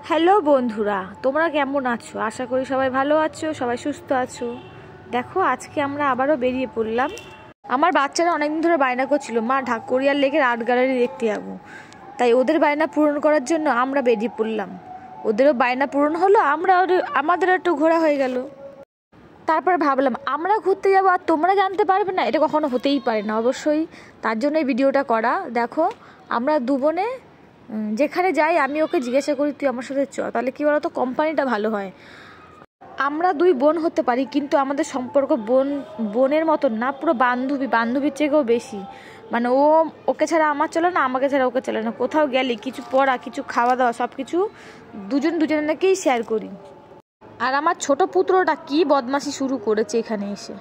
Hello বন্ধুরা, তোমরা কেমন আছো? আশা করি সবাই ভালো আছো, সবাই সুস্থ আছো। দেখো, আজকে আমরা আবারও বেরিয়ে পড়লাম। আমার বাচ্চারা অনেকদিন ধরে বায়না করছিল, মা ঢাকুরিয়ার লেকের আর্ট গ্যালারি দেখতে যাবো। তাই ওদের বায়না পূরণ করার জন্য আমরা বেরিয়ে পড়লাম। ওদেরও বায়না পূরণ হলো, আমাদেরও একটু ঘোরা হয়ে গেল। তারপর ভাবলাম আমরা ঘুরতে যাবো আর তোমরা জানতে পারবে না, এটা কখনো হতেই পারে না। অবশ্যই তার জন্য এই ভিডিওটা করা। দেখো, আমরা দু বোনে যেখানে যাই আমি ওকে জিজ্ঞাসা করি তুই আমার সাথে চ, তাহলে কী বলতো, কোম্পানিটা ভালো হয়। আমরা দুই বোন হতে পারি, কিন্তু আমাদের সম্পর্ক বোনের মতন না, পুরো বান্ধবীর চেয়েও বেশি। মানে ওকে ছাড়া আমার চলে না, আমাকে ছাড়া ওকে চলে না। কোথাও গেলে কিছু পড়া, কিছু খাওয়া দাওয়া, সব কিছু দুজনেকেই শেয়ার করি। আর আমার ছোট পুত্রটা কি বদমাশি শুরু করেছে এখানে এসে।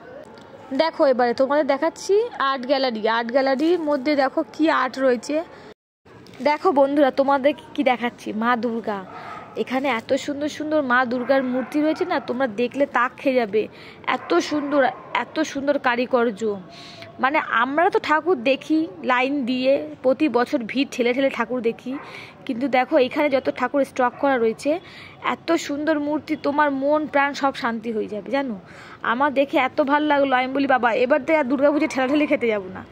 দেখো, এবারে তোমাদের দেখাচ্ছি আর্ট গ্যালারির মধ্যে দেখো কি আর্ট রয়েছে। দেখো বন্ধুরা, তোমাদের কি দেখাচ্ছি, মা দুর্গা। এখানে এত সুন্দর সুন্দর মা দুর্গার মূর্তি রয়েছে না, তোমরা দেখলে তাক খেয়ে যাবে। এত সুন্দর কারিকর্য। মানে আমরা তো ঠাকুর দেখি লাইন দিয়ে, প্রতি বছর ভিড় ঠেলে ঠেলে ঠাকুর দেখি, কিন্তু দেখো এখানে যত ঠাকুর স্টক করা রয়েছে, এত সুন্দর মূর্তি, তোমার মন প্রাণ সব শান্তি হয়ে যাবে। জানো, আমার দেখে এত ভালো লাগলো, আমি বলি বাবা এবার তো আর দুর্গাপুজো ঠেলাঠেলি খেতে যাবো না,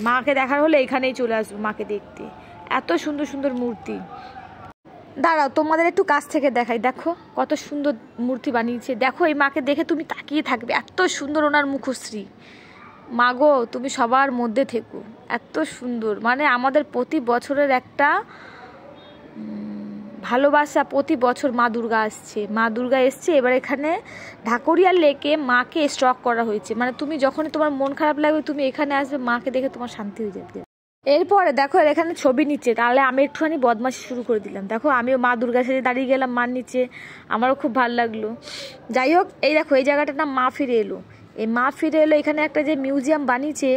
মাকে দেখার হলে এখানেই চলে আসবো মাকে দেখতে। এত সুন্দর সুন্দর মূর্তি। দাঁড়াও, তোমাদের একটু কাছ থেকে দেখাই। দেখো কত সুন্দর মূর্তি বানিয়েছে। দেখো, এই মাকে দেখে তুমি তাকিয়ে থাকবে, এত সুন্দর ওনার মুখশ্রী। মা গো, তুমি সবার মধ্যে থেকো। এত সুন্দর, মানে আমাদের প্রতি বছরের একটা ভালোবাসা। প্রতি বছর মা দুর্গা এসছে। এবার এখানে ঢাকুরিয়ার লেকে মাকে স্টক করা হয়েছে। মানে তুমি যখনই তোমার মন খারাপ লাগবে, তুমি এখানে আসবে, মাকে দেখে তোমার শান্তি হয়ে যাবে। এরপরে দেখো এখানে ছবি নিচ্ছে, তাহলে আমি একটুখানি বদমাশি শুরু করে দিলাম। দেখো, আমিও মা দুর্গার সাথে দাঁড়িয়ে গেলাম মার নিচে, আমারও খুব ভালো লাগলো। যাই হোক, এই দেখো এই জায়গাটার নাম মা ফিরে এলো। এই মা ফিরে এলো, এখানে একটা যে মিউজিয়াম বানিয়েছে,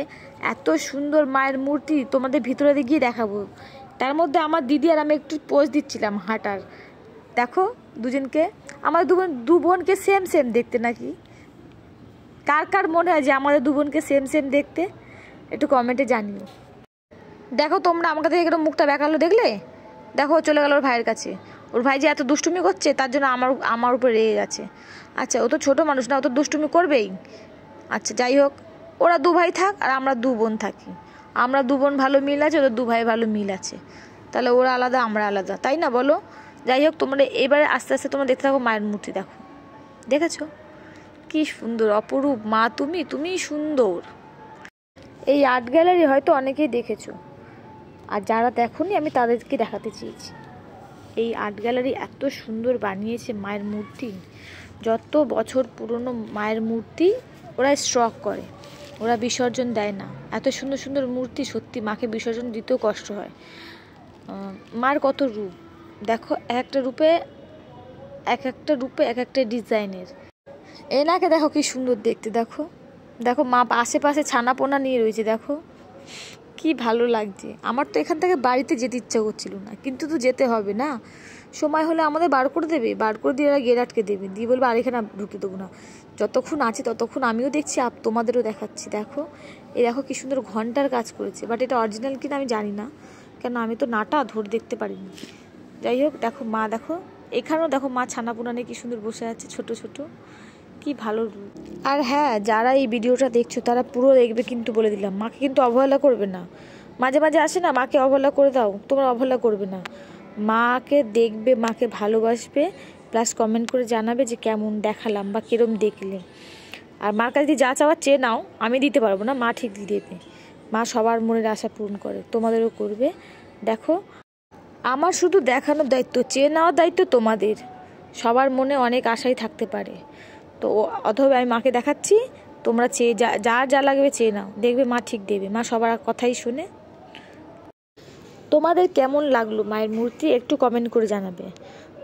এত সুন্দর মায়ের মূর্তি, তোমাদের ভিতরে গিয়ে দেখাবো। তার মধ্যে আমার দিদি আর আমি একটু পোজ দিচ্ছিলাম হাঁটার। দেখো দুজনকে, আমার দু বোনকে সেম সেম দেখতে নাকি? কার কার মনে হয় যে আমাদের দু বোনকে সেম সেম দেখতে, একটু কমেন্টে জানিও। দেখো তোমরা আমাকে দেখে একটু মুখটা বেঁকালো, দেখলে? দেখো চলে গেল ওর ভাইয়ের কাছে। ওর ভাই যে এত দুষ্টুমি করছে, তার জন্য আমার উপরে রেগে গেছে। আচ্ছা, ও তো ছোটো মানুষ না, ও তো দুষ্টুমি করবেই। আচ্ছা যাই হোক, ওরা দু ভাই থাক আর আমরা দু বোন থাকি। আমরা দু বোন ভালো মিল আছে, ওদের দু ভাই ভালো মিল আছে, তাহলে ওরা আলাদা আমরা আলাদা, তাই না বলো? যাই হোক, তোমরা এবারে আস্তে আস্তে তোমরা দেখতে থাকো মায়ের মূর্তি। দেখো, দেখেছো কি সুন্দর, অপরূপ মা, তুমি সুন্দর। এই আর্ট গ্যালারি হয়তো অনেকেই দেখেছো, আর যারা দেখোনি আমি তাদেরকে দেখাতে চেয়েছি। এই আর্ট গ্যালারি এত সুন্দর বানিয়েছে মায়ের মূর্তি। যত বছর পুরনো মায়ের মূর্তি ওরা স্টক করে, ওরা বিসর্জন দেয় না। এত সুন্দর সুন্দর মূর্তি, সত্যি মাকে বিসর্জন দিতেও কষ্ট হয়। মার কত রূপ দেখো, এক একটা রূপে এক একটা ডিজাইনের। এনাকে দেখো কি সুন্দর দেখতে। দেখো দেখো, মা আশেপাশে ছানা পোনা নিয়ে রয়েছে। দেখো কি ভালো লাগছে। আমার তো এখান থেকে বাড়িতে যেতে ইচ্ছা করছিল না, কিন্তু তো যেতে হবে না। সময় হলে আমাদের বার করে দিয়ে ওরা গেট আটকে দেবে, দিয়ে বলবে আর এখানে ঢুকতে দেবো না। যতক্ষণ আছে ততক্ষণ আমিও দেখছি, তোমাদেরও দেখাচ্ছি। দেখো, এই দেখো কি সুন্দর ঘন্টার কাজ করেছে, বাট এটা অরিজিনাল কিনা আমি জানি না, কেন আমি তো নাটা ধরে দেখতে পারিনি। যাই হোক, দেখো মা, দেখো এখানেও দেখো মা ছানাপোনা নিয়ে কি সুন্দর বসে আছে, ছোট ছোট, কি ভালো। আর হ্যাঁ, যারা এই ভিডিওটা দেখছো তারা পুরো দেখবে, কিন্তু বলে দিলাম মাকে কিন্তু অবহেলা করবে না। মাঝে মাঝে আসে না, মাকে অবহেলা করে দাও, তোমরা অবহেলা করবে না। মাকে দেখবে, মাকে ভালোবাসবে, প্লাস কমেন্ট করে জানাবে যে কেমন দেখালাম বা কিরম দেখলে। আর মার কাছে যা চাওয়ার চেয়ে নাও, আমি দিতে পারবো না, মা ঠিক দিয়ে দেবে। মা সবার মনের আশা পূরণ করে, তোমাদেরও করবে। দেখো, আমার শুধু দেখানোর দায়িত্ব, চেয়ে নেওয়ার দায়িত্ব তোমাদের। সবার মনে অনেক আশাই থাকতে পারে, তো অথবা আমি মাকে দেখাচ্ছি, তোমরা চেয়ে যা লাগবে চেয়ে নাও, দেখবে মা ঠিক দেবে। মা সবার কথাই শুনে। তোমাদের কেমন লাগলো মায়ের মূর্তি একটু কমেন্ট করে জানাবে।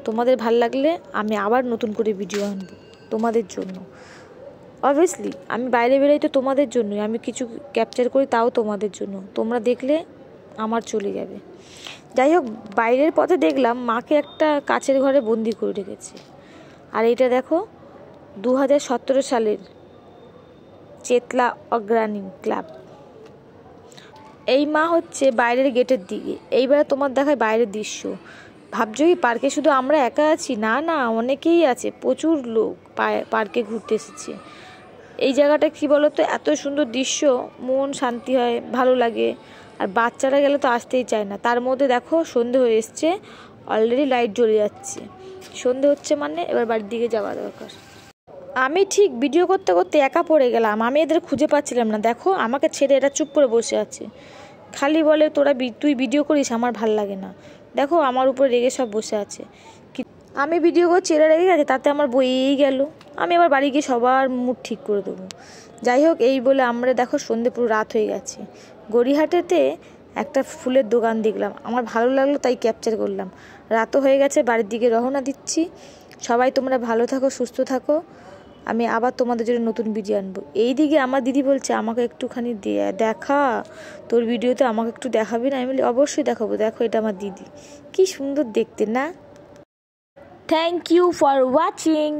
তোমাদের ভালো লাগলে আমি আবার নতুন করে ভিডিও আনবো তোমাদের জন্য। অবভিয়াসলি আমি বাইরে বেরোই তো তোমাদের জন্যই, আমি কিছু ক্যাপচার করি তাও তোমাদের জন্য, তোমরা দেখলে আমার চলে যাবে। যাই হোক, বাইরের পথে দেখলাম মাকে একটা কাচের ঘরে বন্দি করে রেখেছে। আর এটা দেখো 2017 সালের চেতলা অগ্রণী ক্লাব। এই মা হচ্ছে বাইরের গেটের দিকে। এইবারে তোমার দেখায় বাইরের দৃশ্য। ভাবছো কি পার্কে শুধু আমরা একা আছি? না না, অনেকেই আছে, প্রচুর লোক পার্কে ঘুরতে এসেছে। এই জায়গাটা কি বলো তো, এত সুন্দর দৃশ্য, মন শান্তি হয়, ভালো লাগে। আর বাচ্চারা গেলে তো আসতেই চায় না। তার মধ্যে দেখো সন্ধে হয়ে এসছে, অলরেডি লাইট জ্বলে যাচ্ছে। সন্ধে হচ্ছে মানে এবার বাড়ির দিকে যাওয়া দরকার। আমি ঠিক ভিডিও করতে করতে একা পড়ে গেলাম। আমি এদের খুঁজে পাচ্ছিলাম না। দেখো আমাকে ছেড়ে এরা চুপ করে বসে আছে, খালি বলে তোরা তুই ভিডিও করিস, আমার ভাল লাগে না। দেখো আমার উপরে রেগে সব বসে আছে। আমি ভিডিও করছি, এরা রেগে গেছে, তাতে আমার বইয়েই গেল। আমি আবার বাড়ি গিয়ে সবার মুড ঠিক করে দেবো। যাই হোক, এই বলে আমরা দেখো সন্ধে পুরো রাত হয়ে গেছে। গড়িয়াহাটেতে একটা ফুলের দোকান দেখলাম, আমার ভালো লাগলো তাই ক্যাপচার করলাম। রাতও হয়ে গেছে, বাড়ির দিকে রওনা দিচ্ছি। সবাই তোমরা ভালো থাকো, সুস্থ থাকো। আমি আবার তোমাদের জন্য নতুন ভিডিও আনবো। এই দিকে আমার দিদি বলছে আমাকে একটুখানি দেখা, তোর ভিডিওতে আমাকে একটু দেখাবি না? আমি বলি অবশ্যই দেখাবো। দেখো এটা আমার দিদি, কি সুন্দর দেখতে না? Thank you for watching.